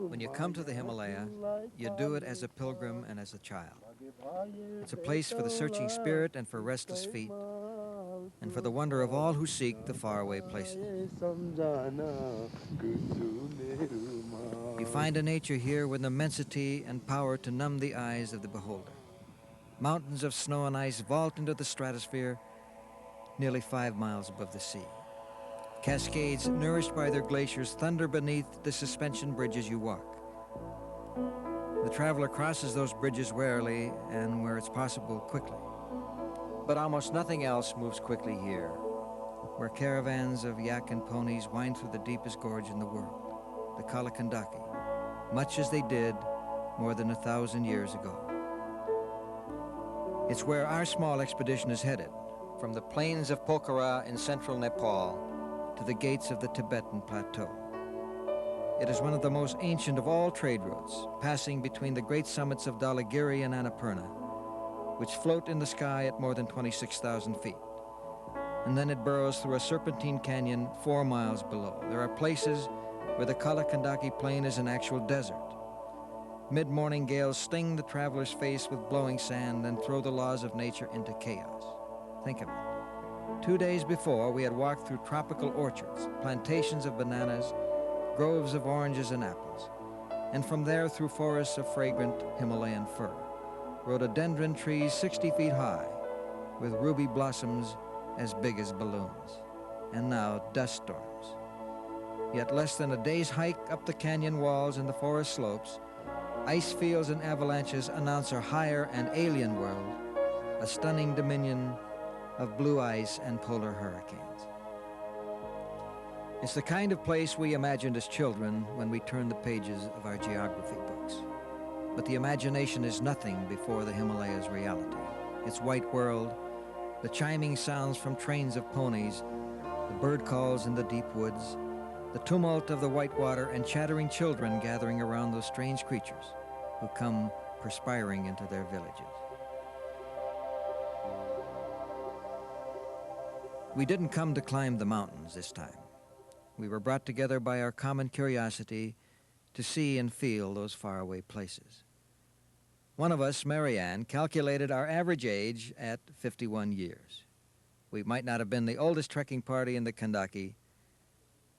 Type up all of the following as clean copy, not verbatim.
When you come to the Himalaya, you do it as a pilgrim and as a child. It's a place for the searching spirit and for restless feet, and for the wonder of all who seek the faraway places. You find a nature here with immensity and power to numb the eyes of the beholder. Mountains of snow and ice vault into the stratosphere nearly 5 miles above the sea. Cascades nourished by their glaciers thunder beneath the suspension bridges you walk. The traveler crosses those bridges warily and, where it's possible, quickly. But almost nothing else moves quickly here, where caravans of yak and ponies wind through the deepest gorge in the world, the Gandaki, much as they did more than 1,000 years ago. It's where our small expedition is headed, from the plains of Pokhara in central Nepal to the gates of the Tibetan plateau. It is one of the most ancient of all trade routes, passing between the great summits of Dhaulagiri and Annapurna, which float in the sky at more than 26,000 feet. And then it burrows through a serpentine canyon 4 miles below. There are places where the Gandaki plain is an actual desert. Mid-morning gales sting the traveler's face with blowing sand and throw the laws of nature into chaos. Think of it. 2 days before, we had walked through tropical orchards, plantations of bananas, groves of oranges and apples, and from there through forests of fragrant Himalayan fir, rhododendron trees 60 feet high, with ruby blossoms as big as balloons, and now dust storms. Yet less than a day's hike up the canyon walls and the forest slopes, ice fields and avalanches announce our higher and alien world, a stunning dominion of blue ice and polar hurricanes. It's the kind of place we imagined as children when we turned the pages of our geography books. But the imagination is nothing before the Himalaya's reality. Its white world, the chiming sounds from trains of ponies, the bird calls in the deep woods, the tumult of the white water and chattering children gathering around those strange creatures who come perspiring into their villages. We didn't come to climb the mountains this time. We were brought together by our common curiosity to see and feel those faraway places. One of us, Marianne, calculated our average age at 51 years. We might not have been the oldest trekking party in the Gandaki,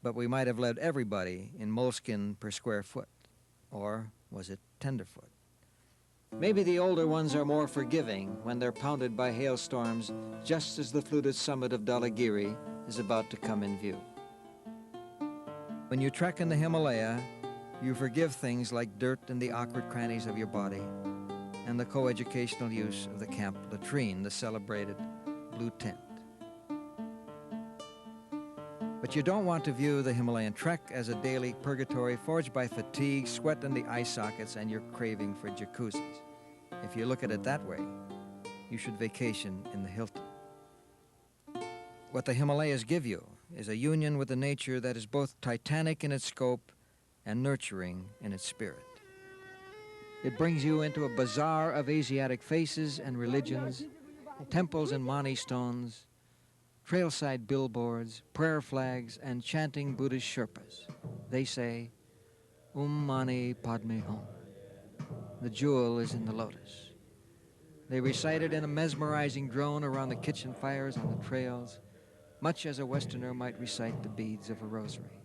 but we might have led everybody in moleskin per square foot. Or was it tenderfoot? Maybe the older ones are more forgiving when they're pounded by hailstorms just as the fluted summit of Dhaulagiri is about to come in view. When you trek in the Himalaya, you forgive things like dirt in the awkward crannies of your body and the coeducational use of the camp latrine, the celebrated blue tent. But you don't want to view the Himalayan trek as a daily purgatory forged by fatigue, sweat in the eye sockets, and your craving for jacuzzis. If you look at it that way, you should vacation in the Hilton. What the Himalayas give you is a union with the nature that is both titanic in its scope and nurturing in its spirit. It brings you into a bazaar of Asiatic faces and religions, temples and mani stones, trailside billboards, prayer flags, and chanting Buddhist Sherpas. They say, Mani Padme Hum. The jewel is in the lotus. They recite it in a mesmerizing drone around the kitchen fires on the trails, much as a Westerner might recite the beads of a rosary.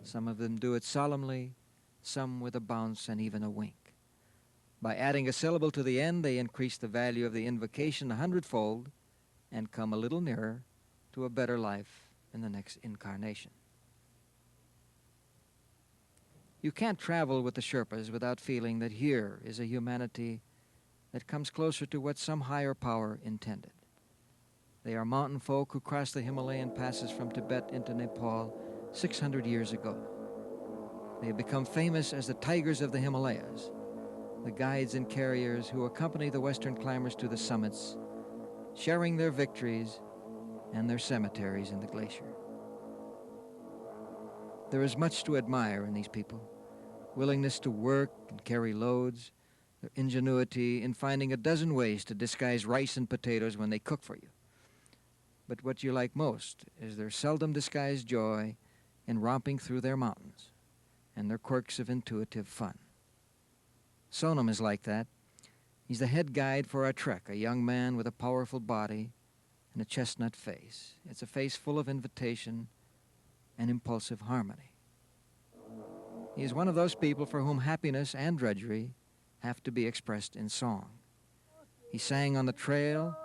Some of them do it solemnly, some with a bounce and even a wink. By adding a syllable to the end, they increase the value of the invocation 100-fold and come a little nearer to a better life in the next incarnation. You can't travel with the Sherpas without feeling that here is a humanity that comes closer to what some higher power intended. They are mountain folk who crossed the Himalayan passes from Tibet into Nepal 600 years ago. They have become famous as the Tigers of the Himalayas, the guides and carriers who accompany the Western climbers to the summits, sharing their victories and their cemeteries in the glacier. There is much to admire in these people: willingness to work and carry loads, their ingenuity in finding a dozen ways to disguise rice and potatoes when they cook for you. But what you like most is their seldom disguised joy in romping through their mountains and their quirks of intuitive fun. Sonam is like that. He's the head guide for our trek, a young man with a powerful body and a chestnut face. It's a face full of invitation and impulsive harmony. He is one of those people for whom happiness and drudgery have to be expressed in song. He sang on the trail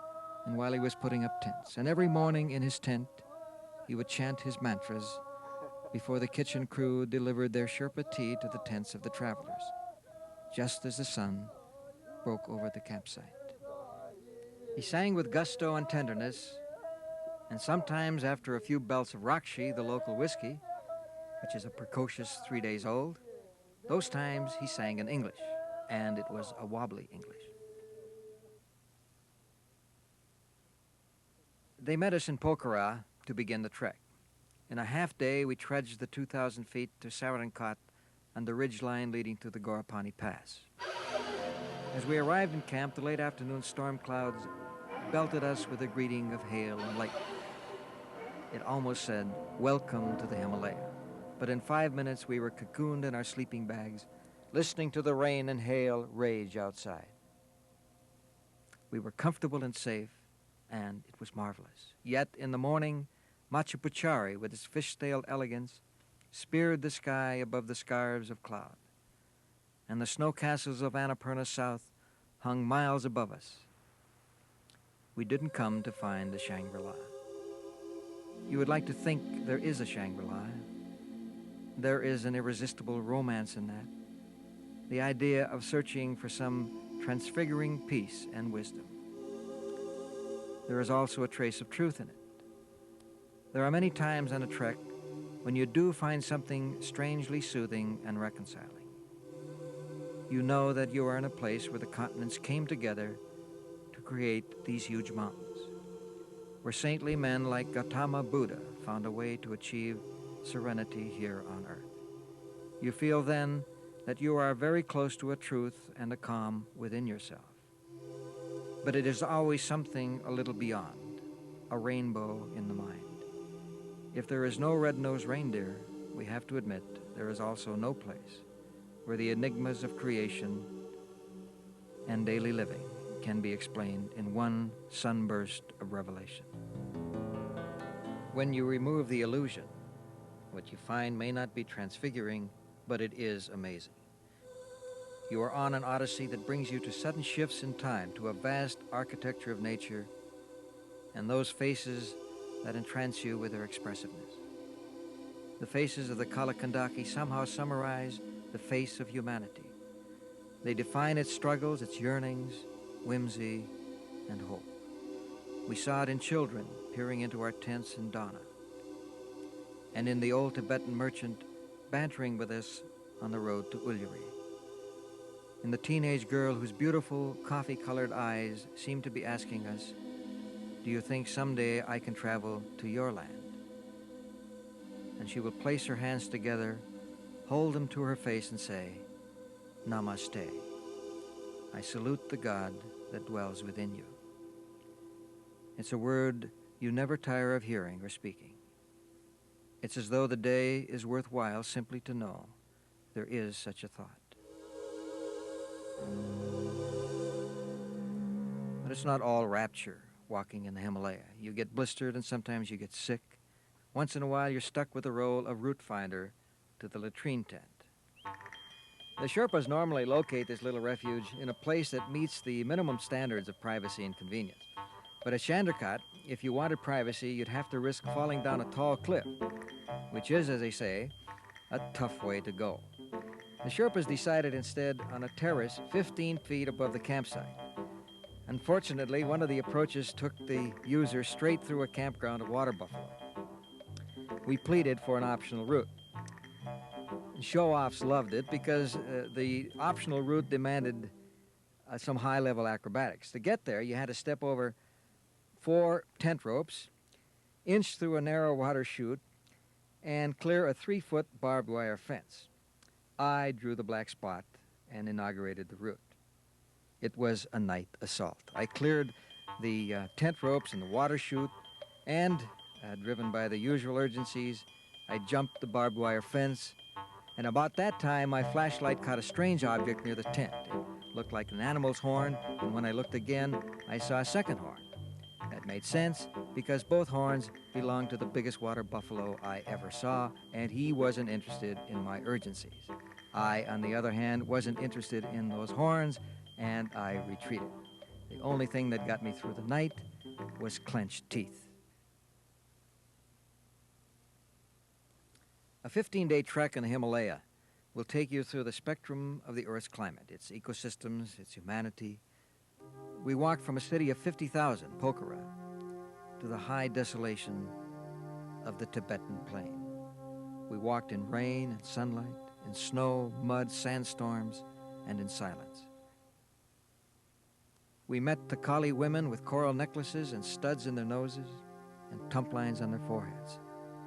and while he was putting up tents, and every morning in his tent he would chant his mantras before the kitchen crew delivered their Sherpa tea to the tents of the travelers, just as the sun broke over the campsite. He sang with gusto and tenderness, and sometimes after a few belts of Rakshi, the local whiskey, which is a precocious 3 days old, those times he sang in English, and it was a wobbly English. They met us in Pokhara to begin the trek. In a half day, we trudged the 2,000 feet to Sarankat on the ridge line leading to the Gorapani Pass. As we arrived in camp, the late afternoon storm clouds belted us with a greeting of hail and lightning. It almost said, "Welcome to the Himalaya." But in 5 minutes, we were cocooned in our sleeping bags, listening to the rain and hail rage outside. We were comfortable and safe, and it was marvelous. Yet in the morning, Machu Picchu, with its fish-tailed elegance, speared the sky above the scarves of cloud, and the snow castles of Annapurna south hung miles above us. We didn't come to find the Shangri-La. You would like to think there is a Shangri-La. There is an irresistible romance in that, the idea of searching for some transfiguring peace and wisdom. There is also a trace of truth in it. There are many times on a trek when you do find something strangely soothing and reconciling. You know that you are in a place where the continents came together to create these huge mountains, where saintly men like Gautama Buddha found a way to achieve serenity here on earth. You feel then that you are very close to a truth and a calm within yourself. But it is always something a little beyond, a rainbow in the mind. If there is no red-nosed reindeer, we have to admit there is also no place where the enigmas of creation and daily living can be explained in one sunburst of revelation. When you remove the illusion, what you find may not be transfiguring, but it is amazing. You are on an odyssey that brings you to sudden shifts in time, to a vast architecture of nature, and those faces that entrance you with their expressiveness. The faces of the Kalakandaki somehow summarize the face of humanity. They define its struggles, its yearnings, whimsy, and hope. We saw it in children peering into our tents in Dana, and in the old Tibetan merchant bantering with us on the road to Ulyari, in the teenage girl whose beautiful coffee-colored eyes seemed to be asking us, "Do you think someday I can travel to your land?" And she will place her hands together, hold them to her face and say, "Namaste. I salute the God that dwells within you." It's a word you never tire of hearing or speaking. It's as though the day is worthwhile simply to know there is such a thought. But it's not all rapture walking in the Himalaya. You get blistered and sometimes you get sick. Once in a while you're stuck with the role of route finder to the latrine tent. The Sherpas normally locate this little refuge in a place that meets the minimum standards of privacy and convenience. But at Chandrakat, if you wanted privacy, you'd have to risk falling down a tall cliff, which is, as they say, a tough way to go. The Sherpas decided instead on a terrace 15 feet above the campsite. Unfortunately, one of the approaches took the user straight through a campground of water buffalo. We pleaded for an optional route. Show-offs loved it because the optional route demanded some high-level acrobatics. To get there, you had to step over 4 tent ropes, inch through a narrow water chute, and clear a 3-foot barbed wire fence. I drew the black spot and inaugurated the route. It was a night assault. I cleared the tent ropes and the water chute, and, driven by the usual urgencies, I jumped the barbed wire fence, and about that time my flashlight caught a strange object near the tent. It looked like an animal's horn, and when I looked again, I saw a second horn. That made sense because both horns belonged to the biggest water buffalo I ever saw, and he wasn't interested in my urgencies. I, on the other hand, wasn't interested in those horns, and I retreated. The only thing that got me through the night was clenched teeth. A 15-day trek in the Himalaya will take you through the spectrum of the Earth's climate, its ecosystems, its humanity. We walked from a city of 50,000, Pokhara, to the high desolation of the Tibetan plain. We walked in rain and sunlight, in snow, mud, sandstorms, and in silence. We met the Kali women with coral necklaces and studs in their noses and tumplines on their foreheads,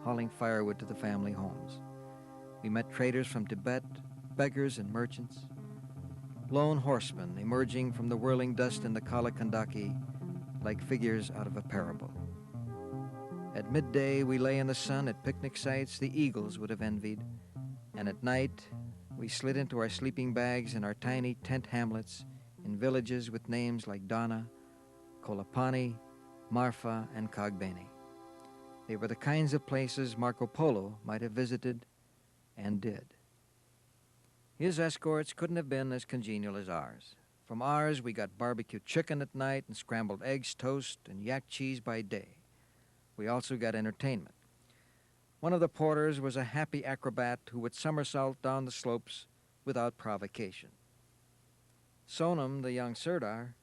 hauling firewood to the family homes. We met traders from Tibet, beggars and merchants, lone horsemen emerging from the whirling dust in the Kala Gandaki like figures out of a parable. At midday, we lay in the sun at picnic sites the eagles would have envied, and at night, we slid into our sleeping bags in our tiny tent hamlets in villages with names like Dana, Kolapani, Marfa, and Kagbeni. They were the kinds of places Marco Polo might have visited and did. His escorts couldn't have been as congenial as ours. From ours, we got barbecued chicken at night and scrambled eggs, toast, and yak cheese by day. We also got entertainment. One of the porters was a happy acrobat who would somersault down the slopes without provocation. Sonam, the young Sirdar,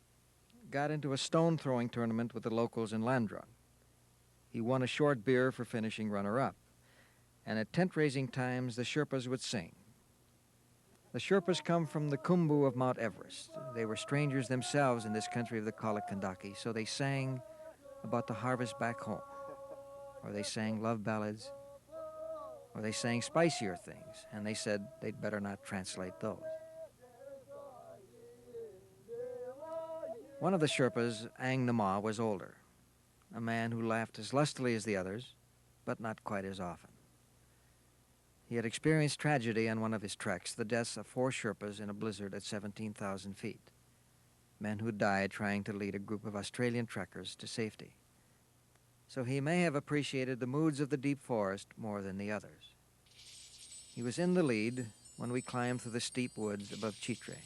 got into a stone-throwing tournament with the locals in Landrung. He won a short beer for finishing runner-up. And at tent-raising times, the Sherpas would sing. The Sherpas come from the Khumbu of Mount Everest. They were strangers themselves in this country of the Kala Gandaki, so they sang about the harvest back home, or they sang love ballads, or they sang spicier things, and they said they'd better not translate those. One of the Sherpas, Ang Nama, was older, a man who laughed as lustily as the others, but not quite as often. He had experienced tragedy on one of his treks, the deaths of 4 Sherpas in a blizzard at 17,000 feet, men who died trying to lead a group of Australian trekkers to safety. So he may have appreciated the moods of the deep forest more than the others. He was in the lead when we climbed through the steep woods above Chitre.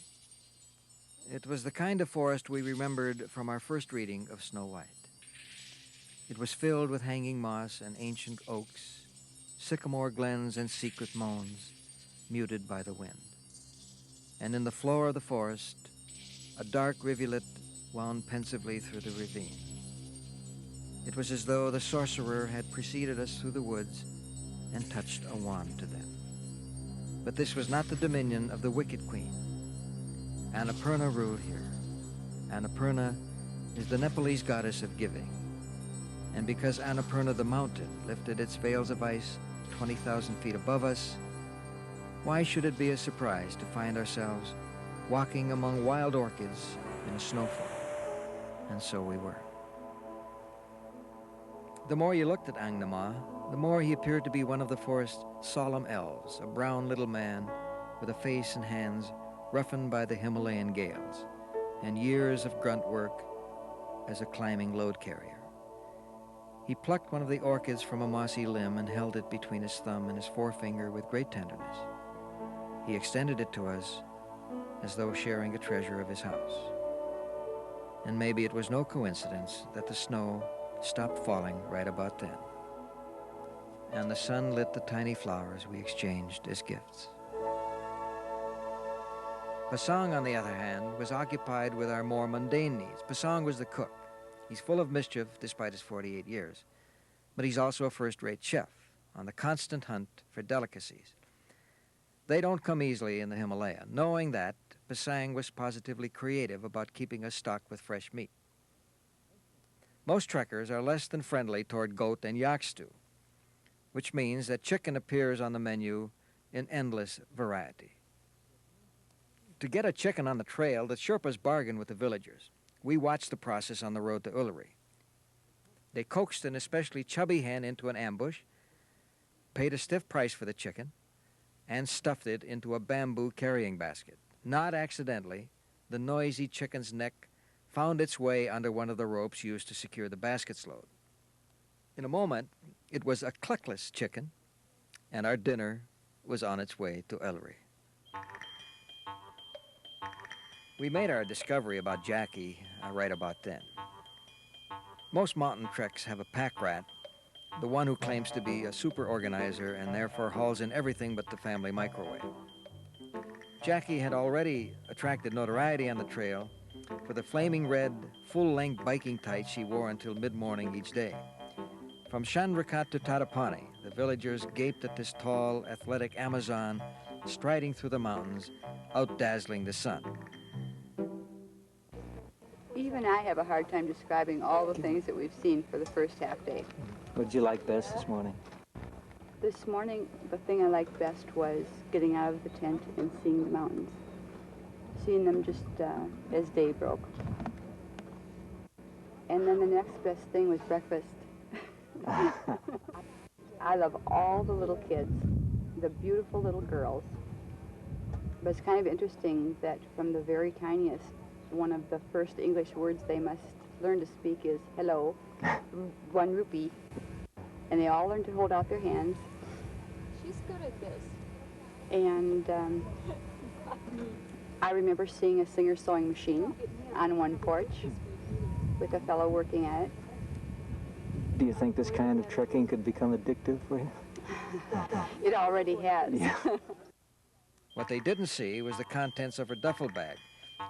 It was the kind of forest we remembered from our first reading of Snow White. It was filled with hanging moss and ancient oaks, sycamore glens and secret moans, muted by the wind. And in the floor of the forest, a dark rivulet wound pensively through the ravine. It was as though the sorcerer had preceded us through the woods and touched a wand to them. But this was not the dominion of the wicked queen. Annapurna ruled here. Annapurna is the Nepalese goddess of giving. And because Annapurna the mountain lifted its veils of ice 20,000 feet above us, why should it be a surprise to find ourselves walking among wild orchids in a snowfall? And so we were. The more you looked at Ang Nama, the more he appeared to be one of the forest's solemn elves, a brown little man with a face and hands roughened by the Himalayan gales and years of grunt work as a climbing load carrier. He plucked one of the orchids from a mossy limb and held it between his thumb and his forefinger with great tenderness. He extended it to us as though sharing a treasure of his house. And maybe it was no coincidence that the snow stopped falling right about then, and the sun lit the tiny flowers we exchanged as gifts. Pasang, on the other hand, was occupied with our more mundane needs. Pasang was the cook. He's full of mischief despite his 48 years, but he's also a first-rate chef on the constant hunt for delicacies. They don't come easily in the Himalaya. Knowing that, Pasang was positively creative about keeping us stocked with fresh meat. Most trekkers are less than friendly toward goat and yak stew, which means that chicken appears on the menu in endless variety. To get a chicken on the trail, the Sherpas bargained with the villagers. We watched the process on the road to Uluru. They coaxed an especially chubby hen into an ambush, paid a stiff price for the chicken, and stuffed it into a bamboo carrying basket. Not accidentally, the noisy chicken's neck found its way under one of the ropes used to secure the basket's load. In a moment, it was a cluckless chicken, and our dinner was on its way to Uluru. We made our discovery about Jackie right about then. Most mountain treks have a pack rat, the one who claims to be a super organizer and therefore hauls in everything but the family microwave. Jackie had already attracted notoriety on the trail for the flaming red, full-length biking tights she wore until mid-morning each day. From Chandrakat to Tadapani, the villagers gaped at this tall, athletic Amazon striding through the mountains, outdazzling the sun. Even I have a hard time describing all the things that we've seen for the first half day. What did you like best this morning? This morning, the thing I liked best was getting out of the tent and seeing the mountains. Seeing them just as day broke. And then the next best thing was breakfast. I love all the little kids, the beautiful little girls. But it's kind of interesting that from the very tiniest, one of the first English words they must learn to speak is hello, 1 rupee. And they all learn to hold out their hands. She's good at this. And I remember seeing a Singer sewing machine on one porch with a fellow working at it. Do you think this kind of trekking could become addictive for you? It already has. Yeah. What they didn't see was the contents of her duffel bag.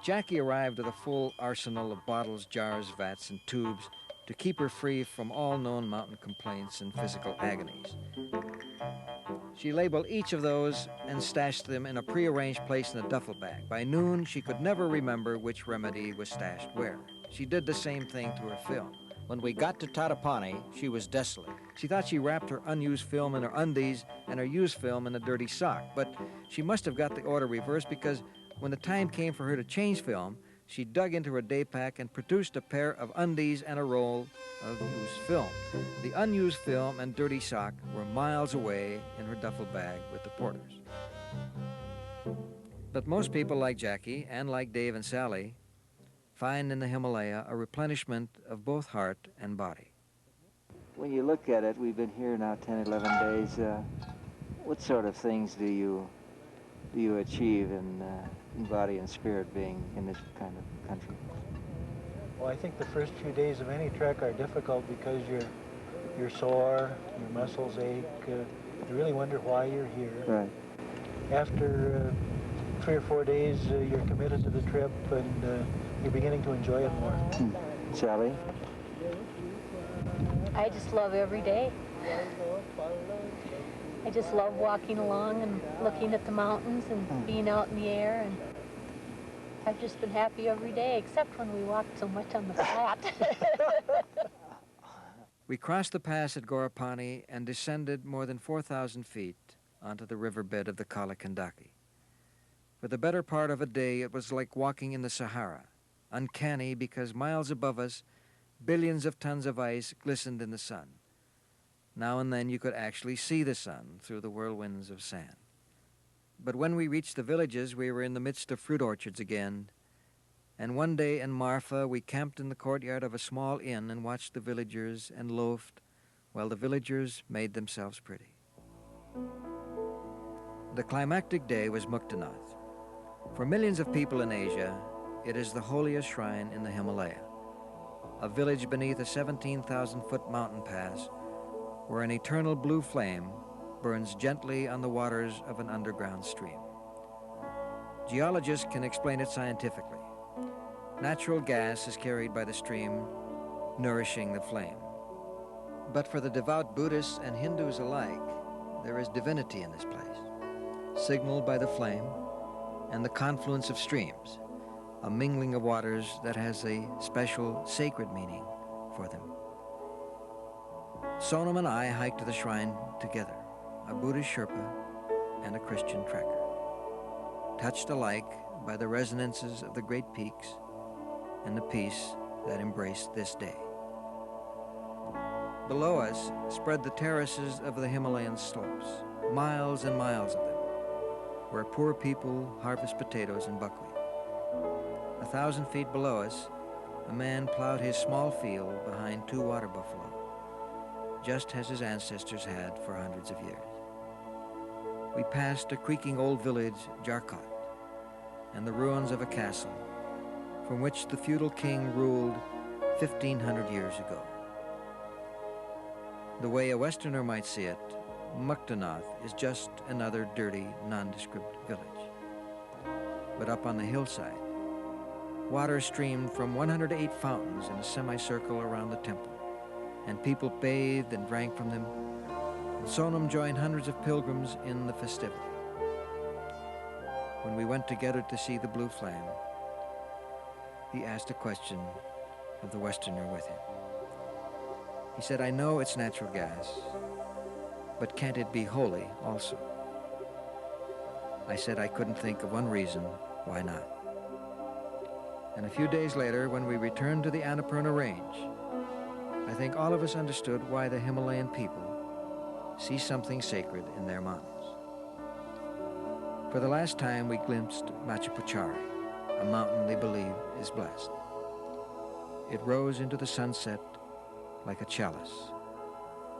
Jackie arrived with a full arsenal of bottles, jars, vats, and tubes to keep her free from all known mountain complaints and physical agonies. She labeled each of those and stashed them in a prearranged place in the duffel bag. By noon, she could never remember which remedy was stashed where. She did the same thing to her film. When we got to Tadapani, she was desolate. She thought she wrapped her unused film in her undies and her used film in a dirty sock, but she must have got the order reversed because when the time came for her to change film, she dug into her day pack and produced a pair of undies and a roll of used film. The unused film and dirty sock were miles away in her duffel bag with the porters. But most people like Jackie, and like Dave and Sally, find in the Himalaya a replenishment of both heart and body. When you look at it, we've been here now 10, 11 days. What sort of things do you achieve in body and spirit being in this kind of country? Well, I think the first few days of any trek are difficult because you're sore, your muscles ache. You really wonder why you're here. Right. After 3 or 4 days, you're committed to the trip and you're beginning to enjoy it more. Sally? I just love every day. I just love walking along and looking at the mountains and being out in the air, and I've just been happy every day, except when we walked so much on the flat. We crossed the pass at Gorapani and descended more than 4,000 feet onto the riverbed of the Gandaki. For the better part of a day, it was like walking in the Sahara, uncanny because miles above us, billions of tons of ice glistened in the sun. Now and then you could actually see the sun through the whirlwinds of sand. But when we reached the villages, we were in the midst of fruit orchards again, and one day in Marfa, we camped in the courtyard of a small inn and watched the villagers and loafed while the villagers made themselves pretty. The climactic day was Muktanath. For millions of people in Asia, it is the holiest shrine in the Himalaya, a village beneath a 17,000-foot mountain pass where an eternal blue flame burns gently on the waters of an underground stream. Geologists can explain it scientifically. Natural gas is carried by the stream, nourishing the flame. But for the devout Buddhists and Hindus alike, there is divinity in this place, signaled by the flame and the confluence of streams, a mingling of waters that has a special sacred meaning for them. Sonam and I hiked to the shrine together, a Buddhist Sherpa and a Christian trekker. touched alike by the resonances of the great peaks and the peace that embraced this day. Below us spread the terraces of the Himalayan slopes, miles and miles of them, where poor people harvest potatoes and buckwheat. 1,000 feet below us, a man plowed his small field behind 2 water buffalo, just as his ancestors had for hundreds of years. We passed a creaking old village, Jarkot, and the ruins of a castle from which the feudal king ruled 1,500 years ago. The way a Westerner might see it, Muktanath is just another dirty, nondescript village. But up on the hillside, water streamed from 108 fountains in a semicircle around the temple, and people bathed and drank from them, and Sonam joined hundreds of pilgrims in the festivity. When we went together to see the blue flame, he asked a question of the Westerner with him. He said, "I know it's natural gas, but can't it be holy also?" I said I couldn't think of one reason why not. And a few days later, when we returned to the Annapurna range, I think all of us understood why the Himalayan people see something sacred in their mountains. For the last time, we glimpsed Machapuchari, a mountain they believe is blessed. It rose into the sunset like a chalice,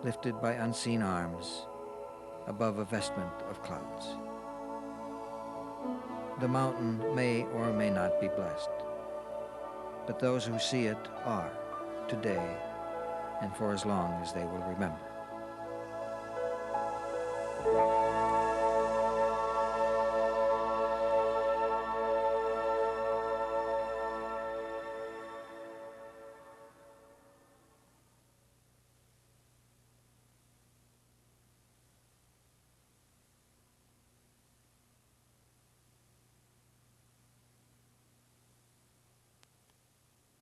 lifted by unseen arms above a vestment of clouds. The mountain may or may not be blessed, but those who see it are, today and for as long as they will remember.